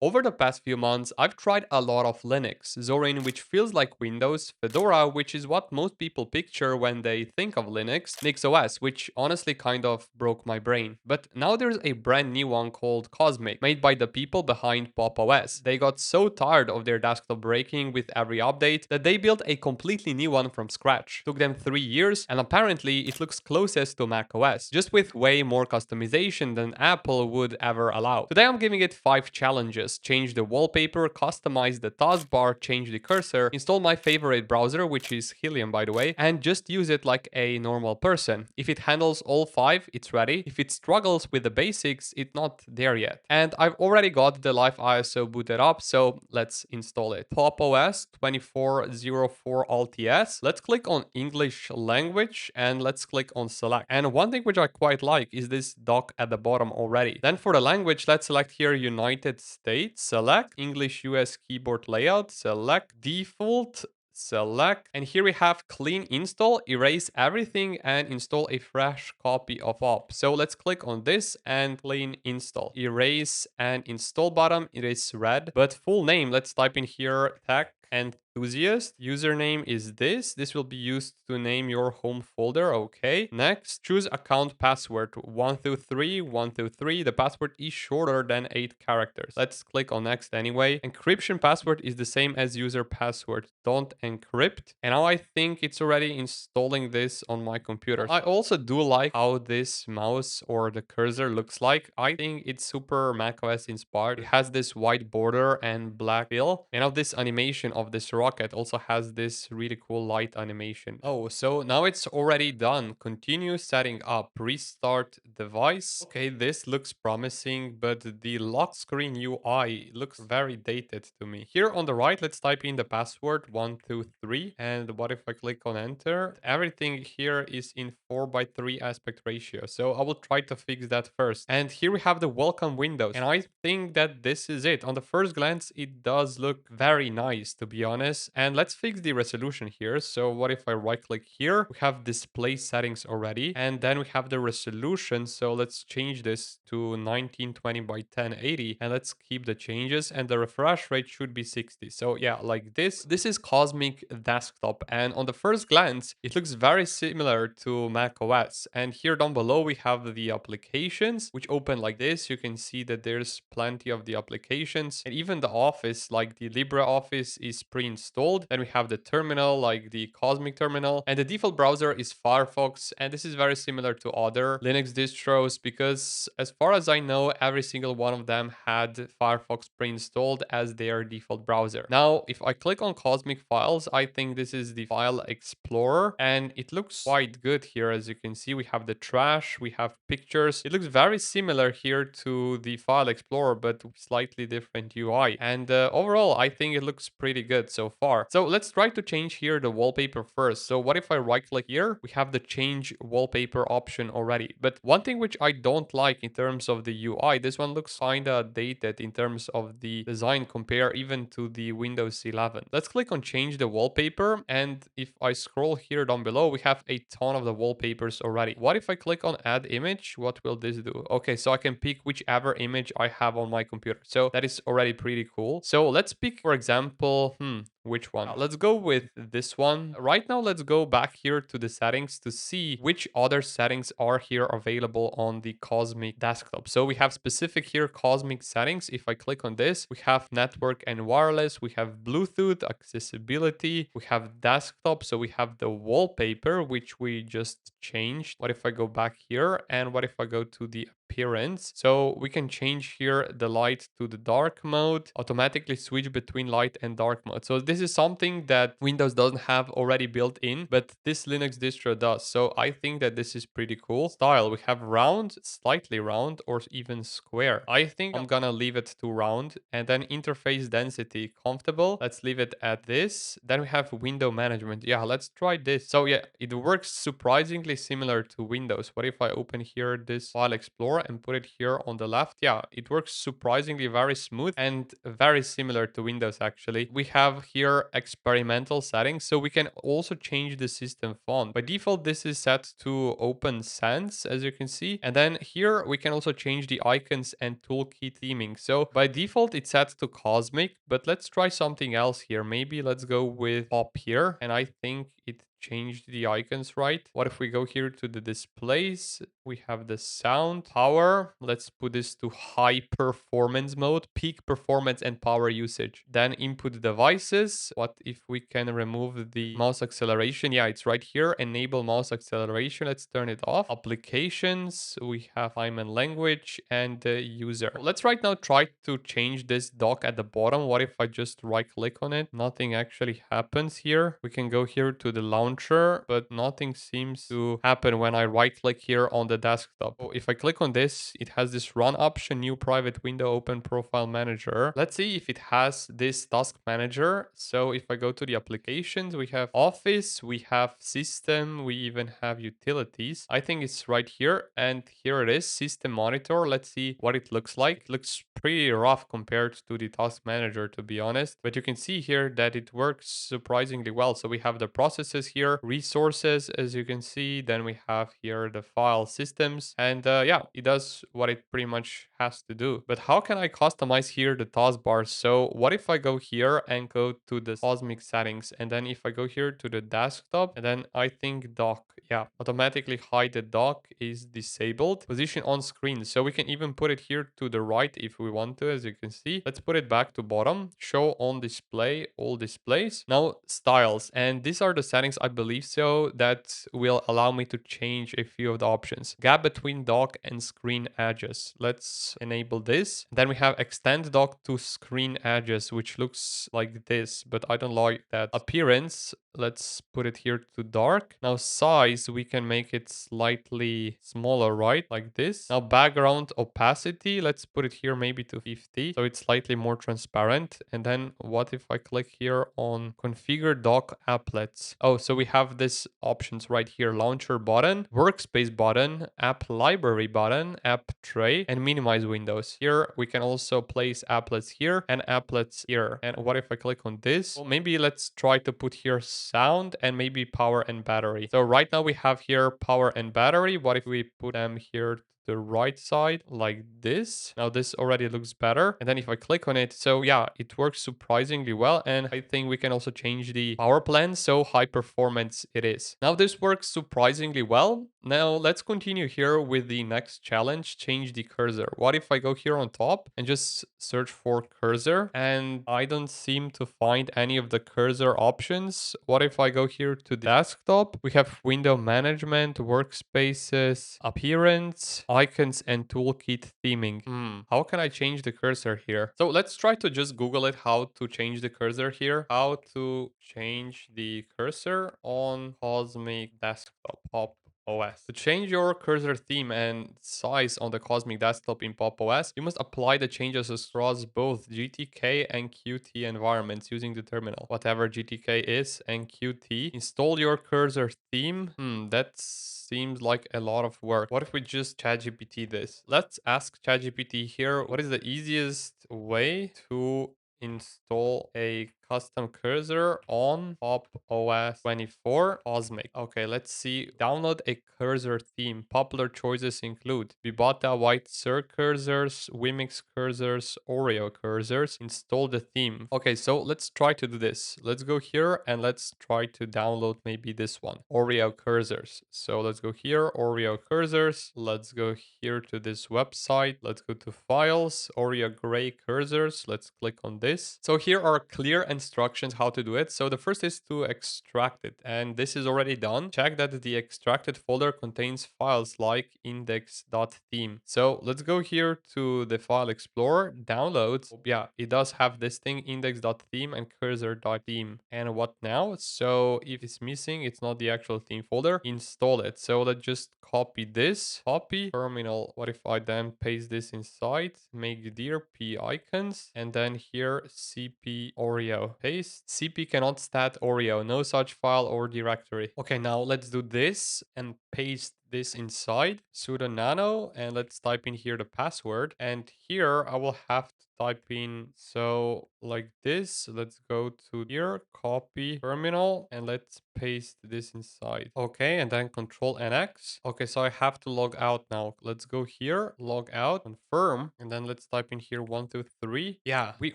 Over the past few months, I've tried a lot of Linux, Zorin, which feels like Windows, Fedora, which is what most people picture when they think of Linux, nixos, which honestly kind of broke my brain. But now there's a brand new one called Cosmic, made by the people behind Pop! OS. They got so tired of their desktop breaking with every update that they built a completely new one from scratch. Took them 3 years, and apparently it looks closest to Mac OS, just with way more customization than Apple would ever allow. Today I'm giving it 5 challenges: change the wallpaper, customize the taskbar, change the cursor, install my favorite browser, which is Helium by the way, and just use it like a normal person. If it handles all 5, it's ready. If it struggles with the basics, it's not there yet. And I've already got the live ISO booted up, so let's install it. Pop! OS 2404 LTS. Let's click on English language and let's click on select. And one thing which I quite like is this dock at the bottom already. Then for the language, let's select here United States, select English US keyboard layout, select default, select, and here we have clean install, erase everything and install a fresh copy of op. So let's click on this and clean install, erase and install button. It is red, but full name, let's type in here tech enthusiast. Username is this will be used to name your home folder. Okay, next, choose account password 123 123. The password is shorter than 8 characters. Let's click on next anyway. Encryption password is the same as user password, don't encrypt. And now I think it's already installing this on my computer. I also do like how this mouse or the cursor looks like. I think it's super macOS inspired. It has this white border and black fill, and now this animation of this rocket also has this really cool light animation. Oh, so now it's already done. Continue setting up, restart device. Okay, this looks promising, but the lock screen UI looks very dated to me. Here on the right, let's type in the password 123. And what if I click on enter? Everything here is in 4:3 aspect ratio. So I will try to fix that first. And here we have the welcome windows. And I think that this is it. On the first glance, it does look very nice, to be honest. And let's fix the resolution here. So what if I right click here? We have display settings already. And then we have the resolution. So let's change this to 1920 by 1080. And let's keep the changes. And the refresh rate should be 60. So yeah, like this. This is Cosmic Desktop. And on the first glance, it looks very similar to Mac OS. And here down below, we have the applications, which open like this. You can see that there's plenty of the applications. And even the Office, like the LibreOffice, is pre-installed. Then we have the terminal, like the Cosmic terminal. And the default browser is Firefox. And this is very similar to other Linux distros because as far as I know, every single one of them had Firefox pre-installed as their default browser. Now, if I click on Cosmic Files, I think this is the file explorer and it looks quite good here. As you can see, we have the trash, we have pictures. It looks very similar here to the file explorer, but slightly different UI. And overall, I think it looks pretty good so far. So let's try to change here the wallpaper first. So what if I right click here? We have the change wallpaper option already. But one thing which I don't like in terms of the UI, this one looks kinda dated in terms of the design compare even to the Windows 11. Let's click on change the wallpaper. And if I scroll here down below, we have a ton of the wallpapers already. What if I click on add image? What will this do? Okay, so I can pick whichever image I have on my computer. So that is already pretty cool. So let's pick, for example, which one? Let's go with this one. Right now, let's go back here to the settings to see which other settings are here available on the Cosmic desktop. So we have specific here Cosmic settings. If I click on this, we have network and wireless, we have Bluetooth, accessibility, we have desktop. So we have the wallpaper, which we just changed. What if I go back here? And what if I go to the appearance? So we can change here the light to the dark mode, automatically switch between light and dark mode. So this is something that Windows doesn't have already built in, but this Linux distro does. So I think that this is pretty cool. Style, we have round, slightly round, or even square. I think I'm gonna leave it to round. And then interface density, comfortable. Let's leave it at this. Then we have window management. Yeah, let's try this. So yeah, it works surprisingly similar to Windows. What if I open here this file explorer Explorer and put it here on the left, yeah, it works surprisingly very smooth and very similar to Windows actually. We have here experimental settings, so we can also change the system font. By default, this is set to Open Sans, as you can see. And then here we can also change the icons and toolkit theming. So by default, it's set to Cosmic, but let's try something else here. Maybe let's go with Pop here. And I think it changed the icons, right? What if we go here to the displays? We have the sound, power. Let's put this to high performance mode, peak performance and power usage. Then input devices. What if we can remove the mouse acceleration? Yeah, it's right here. Enable mouse acceleration. Let's turn it off. Applications. We have time and language and user. Let's right now try to change this dock at the bottom. What if I just right click on it? Nothing actually happens here. We can go here to the launcher, but nothing seems to happen when I right click here on the desktop. So if I click on this, it has this run option, new private window, open profile manager. Let's see if it has this task manager. So if I go to the applications, we have office, we have system, we even have utilities. I think it's right here, and here it is, system monitor. Let's see what it looks like. It looks pretty rough compared to the task manager, to be honest, but you can see here that it works surprisingly well. So we have the processes here, resources, as you can see, then we have here the file systems, and yeah, it does what it pretty much has to do. But how can I customize here the taskbar? So what if I go here and go to the Cosmic settings, and then if I go here to the desktop, and then I think dock, yeah, automatically hide the dock is disabled. Position on screen, so we can even put it here to the right if we want to, as you can see. Let's put it back to bottom. Show on display, all displays. Now styles, and these are the settings, I believe so, that will allow me to change a few of the options. Gap between dock and screen edges. Let's enable this. Then we have extend dock to screen edges, which looks like this, but I don't like that. Appearance, let's put it here to dark. Now size, we can make it slightly smaller, right? Like this. Now background opacity, let's put it here maybe to 50, so it's slightly more transparent. And then what if I click here on configure dock applets? Oh, so we have this options right here: launcher button, workspace button, app library button, app tray, and minimize windows. Here we can also place applets here and applets here. And what if I click on this? Well, maybe let's try to put here sound and maybe power and battery. So right now we have here power and battery. What if we put them here to the right side like this? Now this already looks better. And then if I click on it, so yeah, it works surprisingly well. And I think we can also change the power plan, so high performance it is. Now this works surprisingly well. Now let's continue here with the next challenge: change the cursor. What if I go here on top and just search for cursor, and I don't seem to find any of the cursor options? What if I go here to the desktop? We have window management, workspaces, appearance, icons, and toolkit theming. How can I change the cursor here? So let's try to just Google it, how to change the cursor here. How to change the cursor on Cosmic Desktop Pop OS. To change your cursor theme and size on the Cosmic Desktop in Pop OS, you must apply the changes across both GTK and Qt environments using the terminal. Whatever GTK is and Qt. Install your cursor theme. That seems like a lot of work. What if we just ChatGPT this? Let's ask ChatGPT here, what is the easiest way to install a custom cursor on Pop OS 24 Cosmic? Okay, let's see. Download a cursor theme. Popular choices include Vibata White Sir cursors, Wimix cursors, Oreo cursors. Install the theme. Okay, so let's try to do this. Let's go here and let's try to download maybe this one, Oreo cursors. So let's go here, Oreo cursors. Let's go here to this website. Let's go to files, Oreo gray cursors. Let's click on this. So here are clear instructions how to do it. So the first is to extract it, and this is already done. Check that the extracted folder contains files like index.theme. So let's go here to the file explorer, downloads. Yeah, it does have this thing, index.theme and cursor.theme. And what now? So if it's missing, it's not the actual theme folder, install it. So let's just copy this, copy terminal. What if I then paste this inside, make dir p icons, and then here cp oreo. Oreo. Paste cp cannot stat Oreo. No such file or directory. Okay, now let's do this and paste this inside sudo nano, and let's type in here the password, and here I will have to type in so like this. Let's go to here, copy terminal, and let's paste this inside. Okay, and then control nx. Okay, so I have to log out now. Let's go here, log out, confirm, and then let's type in here 123. Yeah, we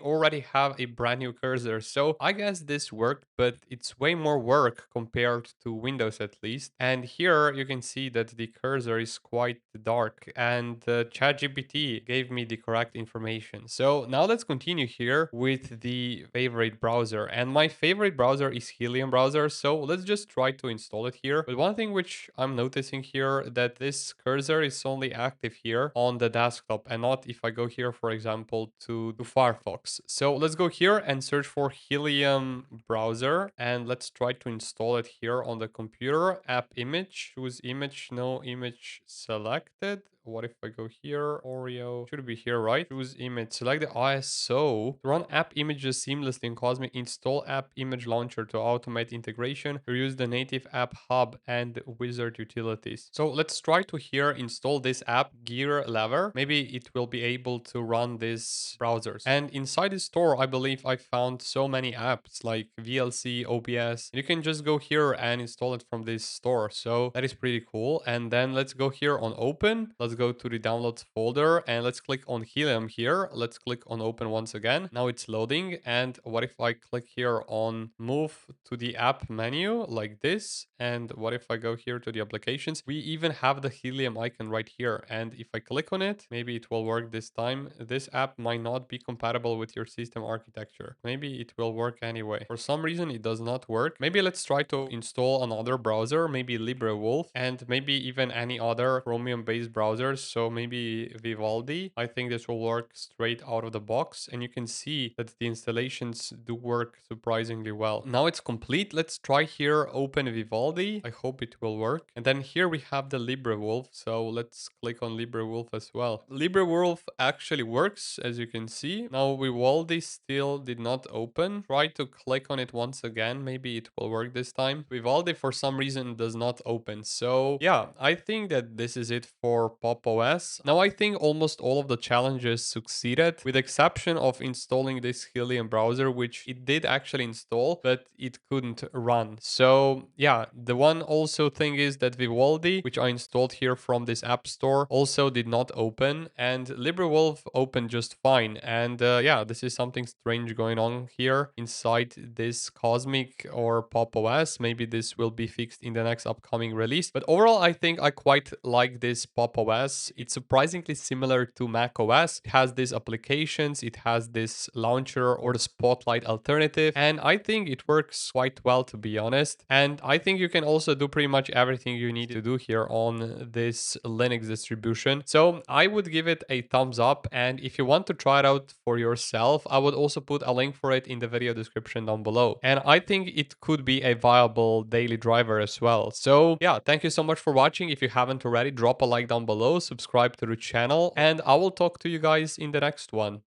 already have a brand new cursor, so I guess this worked, but it's way more work compared to Windows at least. And here you can see that the cursor is quite dark, and ChatGPT gave me the correct information. So now let's continue here with the favorite browser, and my favorite browser is Helium browser, so let's just try to install it here. But one thing which I'm noticing here, that this cursor is only active here on the desktop and not if I go here, for example, to Firefox. So let's go here and search for Helium browser, and let's try to install it here on the computer. App image, choose image, no image selected. What if I go here? Oreo should be here, right? Choose image, select the ISO to run app images seamlessly in Cosmic. Install app image launcher to automate integration. Use the native app hub and wizard utilities. So let's try to here install this app gear lever. Maybe it will be able to run these browsers. And inside the store, I believe I found so many apps like VLC, OBS. You can just go here and install it from this store. So that is pretty cool. And then let's go here on open. Let's go to the downloads folder and let's click on Helium here. Let's click on open once again. Now it's loading. And what if I click here on move to the app menu like this? And what if I go here to the applications? We even have the Helium icon right here. And if I click on it, maybe it will work this time. This app might not be compatible with your system architecture. Maybe it will work anyway. For some reason, it does not work. Maybe let's try to install another browser, maybe LibreWolf, and maybe even any other Chromium-based browsers. So maybe Vivaldi. I think this will work straight out of the box. And you can see that the installations do work surprisingly well. Now it's complete. Let's try here, open Vivaldi. I hope it will work. And then here we have the LibreWolf. So let's click on LibreWolf as well. LibreWolf actually works, as you can see. Now Vivaldi still did not open. Try to click on it once again. Maybe it will work this time. Vivaldi for some reason does not open. So yeah, I think that this is it for Pop OS. Now I think almost all of the challenges succeeded, with exception of installing this Helium browser, which it did actually install, but it couldn't run. So yeah, the one also thing is that Vivaldi, which I installed here from this app store, also did not open, and LibreWolf opened just fine. And yeah, this is something strange going on here inside this Cosmic or Pop OS. Maybe this will be fixed in the next upcoming release. But overall, I think I quite like this Pop OS. It's surprisingly similar to Mac OS. It has these applications, it has this launcher or the Spotlight alternative, and I think it works quite well, to be honest. And I think you can also do pretty much everything you need to do here on this Linux distribution. So I would give it a thumbs up, and if you want to try it out for yourself, I would also put a link for it in the video description down below. And I think it could be a viable daily driver as well. So yeah, thank you so much for watching. If you haven't already, drop a like down below, subscribe to the channel, and I will talk to you guys in the next one.